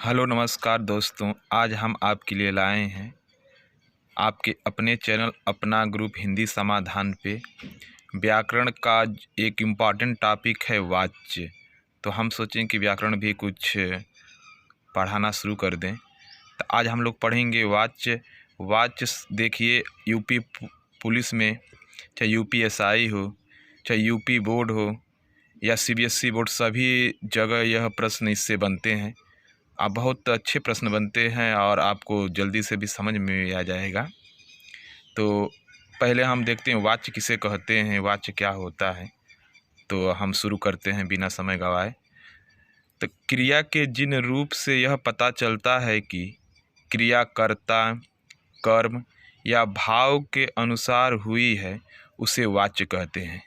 Hello नमस्कार दोस्तों, आज हम आपके लिए लाए हैं आपके अपने चैनल अपना ग्रुप हिंदी समाधान पे व्याकरण का एक इम्पॉर्टेंट टॉपिक है वाच्य। तो हम सोचें कि व्याकरण भी कुछ पढ़ाना शुरू कर दें। तो आज हम लोग पढ़ेंगे वाच्य। वाच्य देखिए, यूपी पुलिस में चाहे यूपीएसआई हो, चाहे यूपी बोर्ड हो या सीबीएसई बोर्ड, सभी जगह यह प्रश्न इससे बनते हैं। आप बहुत अच्छे प्रश्न बनते हैं और आपको जल्दी से भी समझ में आ जाएगा। तो पहले हम देखते हैं वाच्य किसे कहते हैं, वाच्य क्या होता है। तो हम शुरू करते हैं बिना समय गवाए। तो क्रिया के जिन रूप से यह पता चलता है कि क्रिया कर्ता, कर्म या भाव के अनुसार हुई है, उसे वाच्य कहते हैं।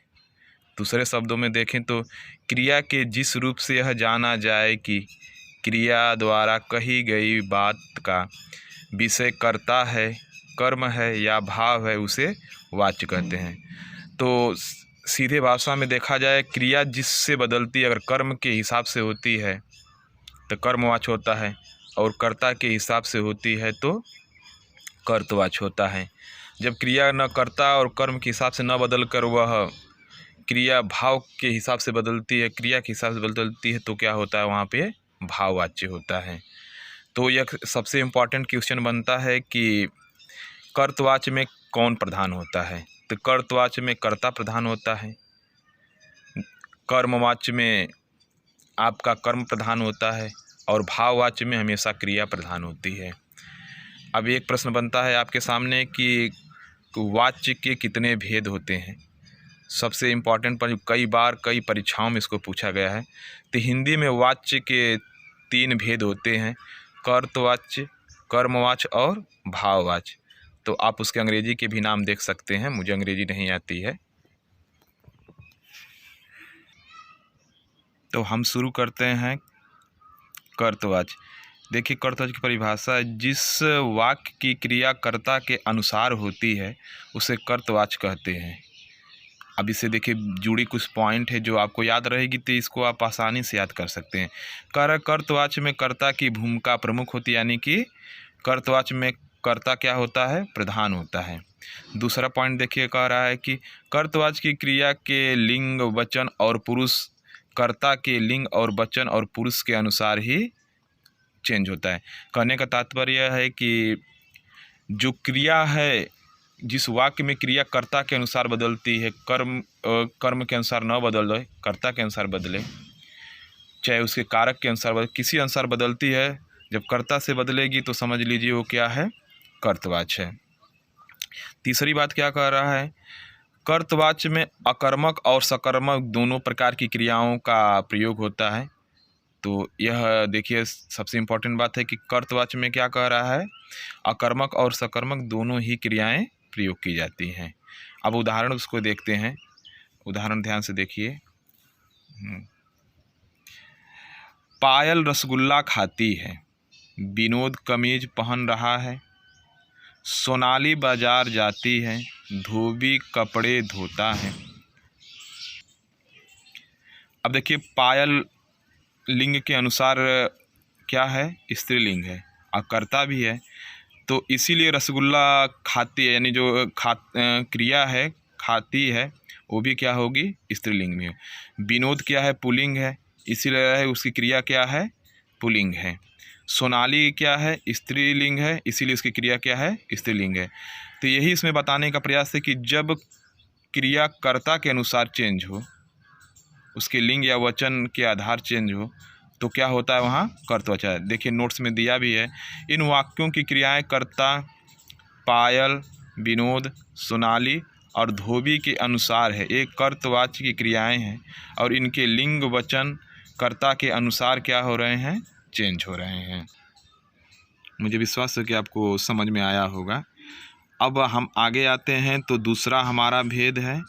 दूसरे शब्दों में देखें तो क्रिया के जिस रूप से यह जाना जाए कि क्रिया द्वारा कही गई बात का विषय कर्ता है, कर्म है या भाव है, उसे वाच्य कहते हैं। तो सीधे भाषा में देखा जाए, क्रिया जिससे बदलती अगर कर्म के हिसाब से होती है तो कर्मवाच्य होता है, और कर्ता के हिसाब से होती है तो कर्तवाच्य होता है। जब क्रिया न कर्ता और कर्म के हिसाब से न बदल कर वह क्रिया भाव के हिसाब से बदलती है, क्रिया के हिसाब से बदलती है, तो क्या होता है, वहाँ पे भाववाच्य होता है। तो यह सबसे इम्पॉर्टेंट क्वेश्चन बनता है कि कर्तवाच्य में कौन प्रधान होता है। तो कर्तवाच्य में कर्ता प्रधान होता है, कर्मवाच्य में आपका कर्म प्रधान होता है, और भाववाच्य में हमेशा क्रिया प्रधान होती है। अब एक प्रश्न बनता है आपके सामने कि वाच्य के कितने भेद होते हैं। सबसे इम्पॉर्टेंट पर कई बार कई परीक्षाओं में इसको पूछा गया है। तो हिंदी में वाच्य के 3 भेद होते हैं, कर्तवाच्य, कर्मवाच्य और भाववाच्य। तो आप उसके अंग्रेजी के भी नाम देख सकते हैं, मुझे अंग्रेजी नहीं आती है। तो हम शुरू करते हैं कर्तवाच्य। देखिए, कर्तवाच्य की परिभाषा, जिस वाक्य की क्रिया कर्ता के अनुसार होती है उसे कर्तवाच्य कहते हैं। अब इससे देखिए जुड़ी कुछ पॉइंट है जो आपको याद रहेगी, तो इसको आप आसानी से याद कर सकते हैं। कर्तवाच्य में कर्ता की भूमिका प्रमुख होती है, यानी कि कर्तवाच्य में कर्ता क्या होता है, प्रधान होता है। दूसरा पॉइंट देखिए, कह रहा है कि कर्तवाच्य की क्रिया के लिंग, वचन और पुरुष कर्ता के लिंग और वचन और पुरुष के अनुसार ही चेंज होता है। कहने का तात्पर्य यह है कि जो क्रिया है, जिस वाक्य में क्रिया कर्ता के अनुसार बदलती है, कर्म के अनुसार न बदले, कर्ता के अनुसार बदले, चाहे उसके कारक के अनुसार बदले, किसी अनुसार बदलती है, जब कर्ता से बदलेगी तो समझ लीजिए वो क्या है, कर्तवाच्य है। तीसरी बात क्या कह रहा है, कर्तवाच्य में अकर्मक और सकर्मक दोनों प्रकार की क्रियाओं का प्रयोग होता है। तो यह देखिए सबसे इम्पोर्टेंट बात है कि कर्तवाच्य में क्या कह रहा है, अकर्मक और सकर्मक दोनों ही क्रियाएं प्रयोग की जाती हैं। अब उदाहरण उसको देखते हैं, उदाहरण ध्यान से देखिए। पायल रसगुल्ला खाती है, विनोद कमीज पहन रहा है, सोनाली बाजार जाती है, धोबी कपड़े धोता है। अब देखिए, पायल लिंग के अनुसार क्या है, स्त्रीलिंग है और कर्ता भी है, तो इसीलिए रसगुल्ला खाती है, यानी जो क्रिया है खाती है वो भी क्या होगी, स्त्रीलिंग में है। विनोद क्या है, पुल्लिंग है, इसीलिए उसकी क्रिया क्या है, पुल्लिंग है। सोनाली क्या है, स्त्रीलिंग है, इसीलिए उसकी क्रिया क्या है, स्त्रीलिंग है। तो यही इसमें बताने का प्रयास है कि जब क्रिया कर्ता के अनुसार चेंज हो, उसके लिंग या वचन के आधार चेंज हो, तो क्या होता है, वहाँ कर्तवाच्य है। देखिए नोट्स में दिया भी है, इन वाक्यों की क्रियाएं कर्ता, पायल, विनोद, सोनाली और धोबी के अनुसार है। एक कर्तवाच्य की क्रियाएं हैं और इनके लिंग वचन कर्ता के अनुसार क्या हो रहे हैं, चेंज हो रहे हैं। मुझे विश्वास है कि आपको समझ में आया होगा। अब हम आगे आते हैं, तो दूसरा हमारा भेद है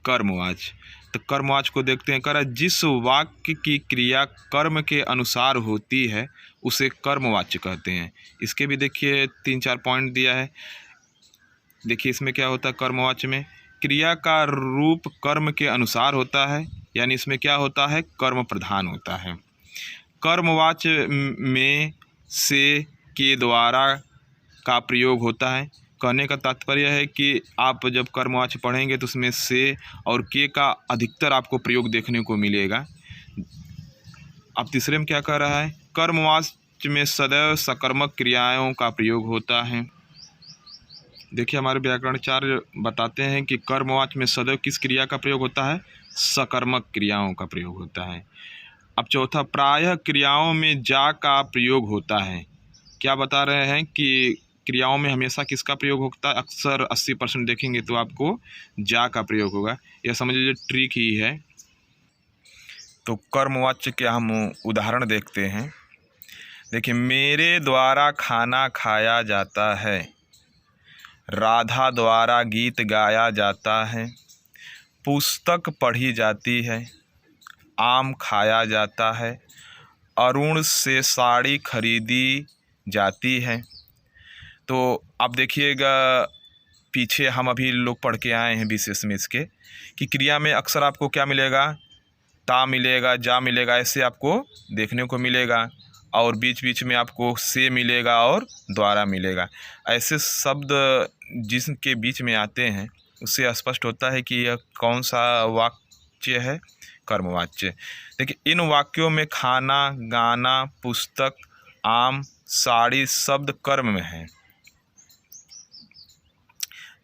कर्मवाच्य। तो कर्मवाच्य को देखते हैं, कर जिस वाक्य की क्रिया कर्म के अनुसार होती है उसे कर्मवाच्य कहते हैं। इसके भी देखिए 3-4 पॉइंट दिया है। देखिए इसमें क्या होता है, कर्मवाच्य में क्रिया का रूप कर्म के अनुसार होता है, यानी इसमें क्या होता है, कर्म प्रधान होता है। कर्मवाच्य में से, के द्वारा का प्रयोग होता है। कहने का तात्पर्य है कि आप जब कर्मवाच्य पढ़ेंगे तो उसमें से और के का अधिकतर आपको प्रयोग देखने को मिलेगा। अब तीसरे में क्या कह रहा है, कर्मवाच्य में सदैव सकर्मक क्रियाओं का प्रयोग होता है। देखिए हमारे व्याकरणाचार्य बताते हैं कि कर्मवाच्य में सदैव किस क्रिया का प्रयोग होता है, सकर्मक क्रियाओं का प्रयोग होता है। अब चौथा, प्रायः क्रियाओं में जा का प्रयोग होता है। क्या बता रहे हैं कि क्रियाओं में हमेशा किसका प्रयोग होता है, अक्सर 80% देखेंगे तो आपको जा का प्रयोग होगा। यह समझ लीजिए ट्रिक ही है। तो कर्मवाच्य के हम उदाहरण देखते हैं। देखिए, मेरे द्वारा खाना खाया जाता है, राधा द्वारा गीत गाया जाता है, पुस्तक पढ़ी जाती है, आम खाया जाता है, अरुण से साड़ी खरीदी जाती है। तो आप देखिएगा, पीछे हम अभी लोग पढ़ के आए हैं विशेष में इसके कि क्रिया में अक्सर आपको क्या मिलेगा, ता मिलेगा, जा मिलेगा, ऐसे आपको देखने को मिलेगा, और बीच बीच में आपको से मिलेगा और द्वारा मिलेगा। ऐसे शब्द जिसके बीच में आते हैं उससे स्पष्ट होता है कि यह कौन सा वाक्य है, कर्मवाच्य। देखिए, इन वाक्यों में खाना, गाना, पुस्तक, आम, साड़ी शब्द कर्म में है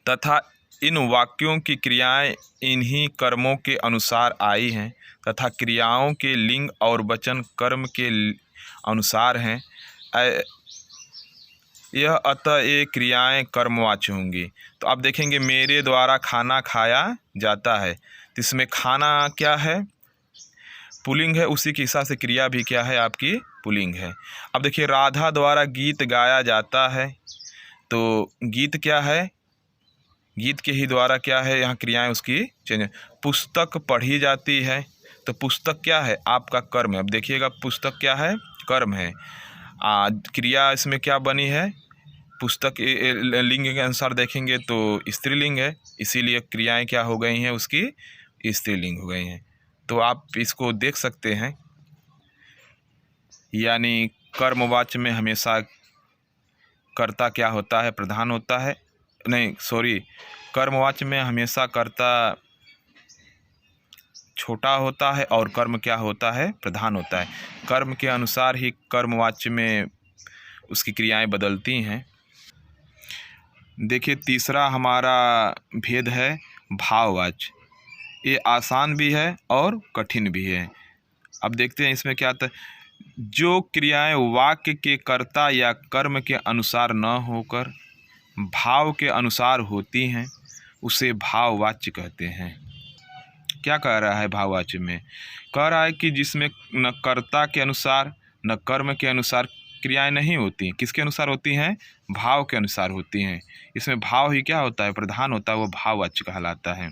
तथा इन वाक्यों की क्रियाएं इन्हीं कर्मों के अनुसार आई हैं तथा क्रियाओं के लिंग और वचन कर्म के अनुसार हैं। यह अतः ये क्रियाएं कर्मवाच्य होंगी। तो आप देखेंगे मेरे द्वारा खाना खाया जाता है, तो इसमें खाना क्या है, पुल्लिंग है, उसी के हिसाब से क्रिया भी क्या है, आपकी पुल्लिंग है। अब देखिए, राधा द्वारा गीत गाया जाता है, तो गीत क्या है, गीत के ही द्वारा क्या है, यहाँ क्रियाएं उसकी चेंज। पुस्तक पढ़ी जाती है, तो पुस्तक क्या है, आपका कर्म है। अब देखिएगा, पुस्तक क्या है, कर्म है। क्रिया इसमें क्या बनी है, पुस्तक लिंग के अनुसार देखेंगे तो स्त्रीलिंग है, इसीलिए क्रियाएं क्या हो गई हैं, उसकी स्त्रीलिंग हो गई हैं। तो आप इसको देख सकते हैं, यानी कर्मवाच्य में हमेशा कर्ता क्या होता है, प्रधान होता है, नहीं सॉरी, कर्मवाच्य में हमेशा कर्ता छोटा होता है और कर्म क्या होता है, प्रधान होता है। कर्म के अनुसार ही कर्मवाच्य में उसकी क्रियाएं बदलती हैं। देखिए, तीसरा हमारा भेद है भाववाच्य। ये आसान भी है और कठिन भी है। अब देखते हैं इसमें क्या आता है। जो क्रियाएं वाक्य के कर्ता या कर्म के अनुसार न होकर भाव के अनुसार होती हैं उसे भाववाच्य कहते हैं। क्या कह रहा है भाववाच्य में, कह रहा है कि जिसमें न कर्ता के अनुसार न कर्म के अनुसार क्रियाएं नहीं होती, किसके अनुसार होती हैं, भाव के अनुसार होती हैं। इसमें भाव ही क्या होता है, प्रधान होता है, वो भाववाच्य कहलाता है।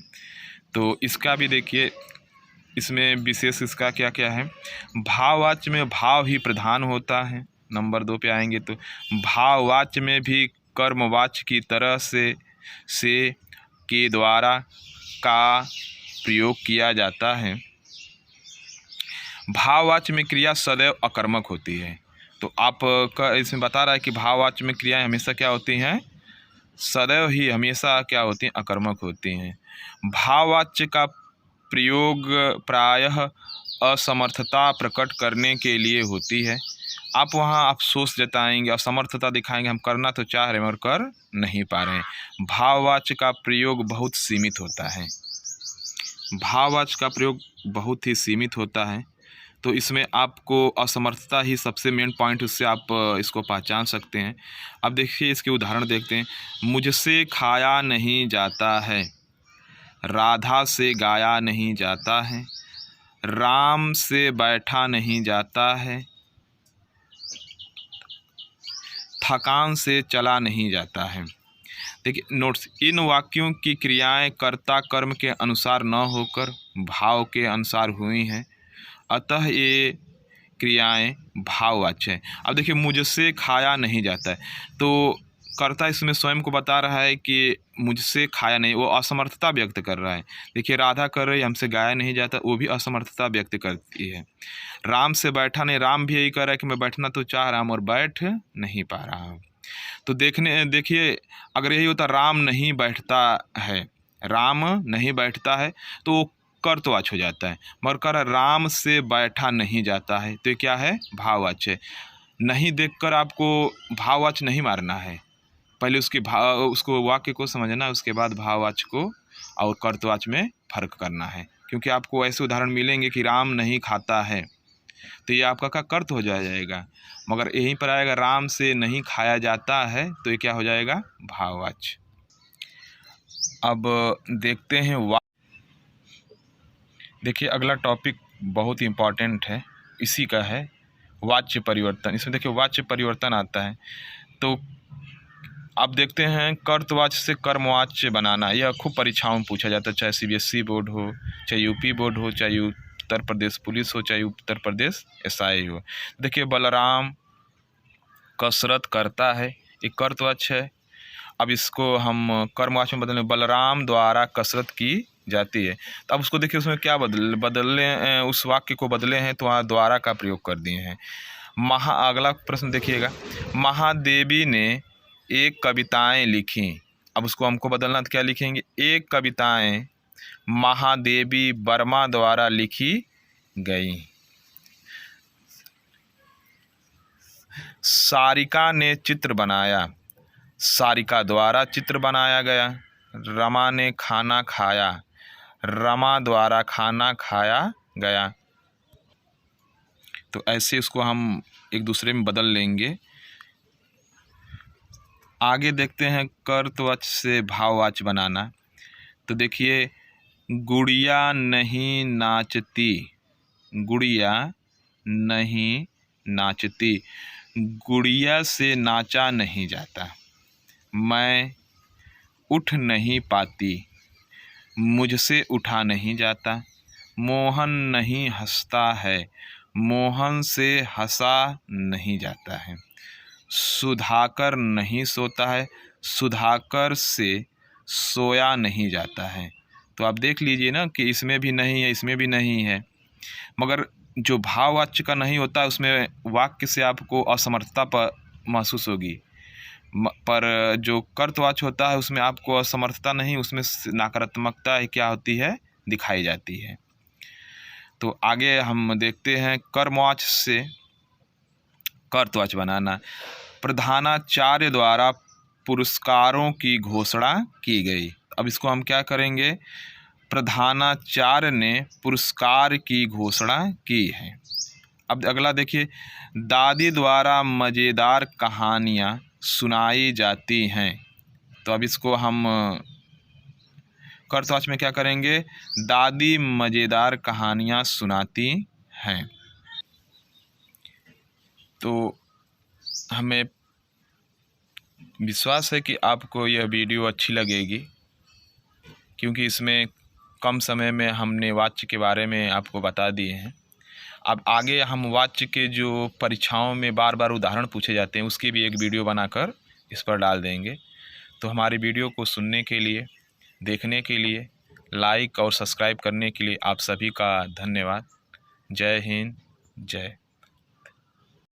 तो इसका भी देखिए, इसमें विशेष इसका क्या क्या है, भाववाच्य में भाव ही प्रधान होता है। नंबर 2 पे आएंगे तो भाववाच्य में भी कर्मवाच्य की तरह से के द्वारा का प्रयोग किया जाता है। भाववाच्य में क्रिया सदैव अकर्मक होती है। तो आप का इसमें बता रहा है कि भाववाच्य में क्रियाएं हमेशा क्या होती हैं, सदैव ही हमेशा क्या होती हैं, अकर्मक होती हैं। भाववाच्य का प्रयोग प्रायः असमर्थता प्रकट करने के लिए होती है। आप वहाँ अफसोस जताएंगे, असमर्थता दिखाएंगे, हम करना तो चाह रहे हैं और कर नहीं पा रहे हैं। भाववाच्य का प्रयोग बहुत सीमित होता है, भाववाच्य का प्रयोग बहुत ही सीमित होता है। तो इसमें आपको असमर्थता ही सबसे मेन पॉइंट, उससे आप इसको पहचान सकते हैं। अब देखिए, इसके उदाहरण देखते हैं। मुझसे खाया नहीं जाता है, राधा से गाया नहीं जाता है, राम से बैठा नहीं जाता है, थकान से चला नहीं जाता है। देखिए नोट्स, इन वाक्यों की क्रियाएं कर्ता कर्म के अनुसार न होकर भाव के अनुसार हुई हैं, अतः ये क्रियाएं भाववाच्य हैं। अब देखिए, मुझसे खाया नहीं जाता है, तो कर्ता इसमें स्वयं को बता रहा है कि मुझसे खाया नहीं, वो असमर्थता व्यक्त कर रहा है। देखिए राधा कर रही हमसे गाया नहीं जाता, वो भी असमर्थता व्यक्त करती है। राम से बैठा नहीं, राम भी यही कह रहा है कि मैं बैठना तो चाह रहा हूँ और बैठ नहीं पा रहा हूँ। तो देखिए अगर यही होता राम नहीं बैठता है, राम नहीं बैठता है तो वो कर्तवाच हो जाता है, मगर कर राम से बैठा नहीं जाता है तो ये क्या है, भाववाच्य। नहीं देखकर आपको भाववाच्य नहीं मारना है, पहले उसको वाक्य को समझना, उसके बाद भाववाच्य को और कर्तवाच्य में फर्क करना है। क्योंकि आपको ऐसे उदाहरण मिलेंगे कि राम नहीं खाता है तो ये आपका का कर्त हो जाएगा, मगर यहीं पर आएगा राम से नहीं खाया जाता है तो ये क्या हो जाएगा, भाववाच्य। अब देखते हैं देखिए अगला टॉपिक बहुत ही इम्पॉर्टेंट है, इसी का है वाच्य परिवर्तन। इसमें देखिए वाच्य परिवर्तन आता है तो आप देखते हैं कर्तवाच्य से कर्मवाच्य बनाना, यह खूब परीक्षाओं में पूछा जाता है, चाहे CBSE बोर्ड हो, चाहे यूपी बोर्ड हो, चाहे उत्तर प्रदेश पुलिस हो, चाहे उत्तर प्रदेश SI हो। देखिए बलराम कसरत करता है, एक कर्तवाच्य है। अब इसको हम कर्मवाच्य में बदलें, बलराम द्वारा कसरत की जाती है। तो अब उसको देखिए उसमें क्या बदले उस वाक्य को बदले हैं तो वहाँ द्वारा का प्रयोग कर दिए हैं। अगला प्रश्न देखिएगा, महादेवी ने एक कविताएं लिखी। अब उसको हमको बदलना तो क्या लिखेंगे, एक कविताएं महादेवी वर्मा द्वारा लिखी गई। सारिका ने चित्र बनाया, सारिका द्वारा चित्र बनाया गया। रमा ने खाना खाया, रमा द्वारा खाना खाया गया। तो ऐसे उसको हम एक दूसरे में बदल लेंगे। आगे देखते हैं कर्तवाच्य से भाववाच्य बनाना। तो देखिए गुड़िया नहीं नाचती, गुड़िया नहीं नाचती, गुड़िया से नाचा नहीं जाता। मैं उठ नहीं पाती, मुझसे उठा नहीं जाता। मोहन नहीं हंसता है, मोहन से हंसा नहीं जाता है। सुधाकर नहीं सोता है, सुधाकर से सोया नहीं जाता है। तो आप देख लीजिए ना कि इसमें भी नहीं है, इसमें भी नहीं है, मगर जो भाववाच्य का नहीं होता है उसमें वाक्य से आपको असमर्थता पर महसूस होगी, पर जो कर्तवाच्य होता है उसमें आपको असमर्थता नहीं, उसमें नकारात्मकता क्या होती है, दिखाई जाती है। तो आगे हम देखते हैं कर्मवाच्य से कर्तवाच्य बनाना। प्रधानाचार्य द्वारा पुरस्कारों की घोषणा की गई। अब इसको हम क्या करेंगे, प्रधानाचार्य ने पुरस्कार की घोषणा की है। अब अगला देखिए, दादी द्वारा मज़ेदार कहानियाँ सुनाई जाती हैं। तो अब इसको हम कर्तवाच्य में क्या करेंगे, दादी मज़ेदार कहानियाँ सुनाती हैं। तो हमें विश्वास है कि आपको यह वीडियो अच्छी लगेगी, क्योंकि इसमें कम समय में हमने वाच्य के बारे में आपको बता दिए हैं। अब आगे हम वाच्य के जो परीक्षाओं में बार बार उदाहरण पूछे जाते हैं उसकी भी एक वीडियो बनाकर इस पर डाल देंगे। तो हमारी वीडियो को सुनने के लिए, देखने के लिए, लाइक और सब्सक्राइब करने के लिए आप सभी का धन्यवाद। जय हिंद, जय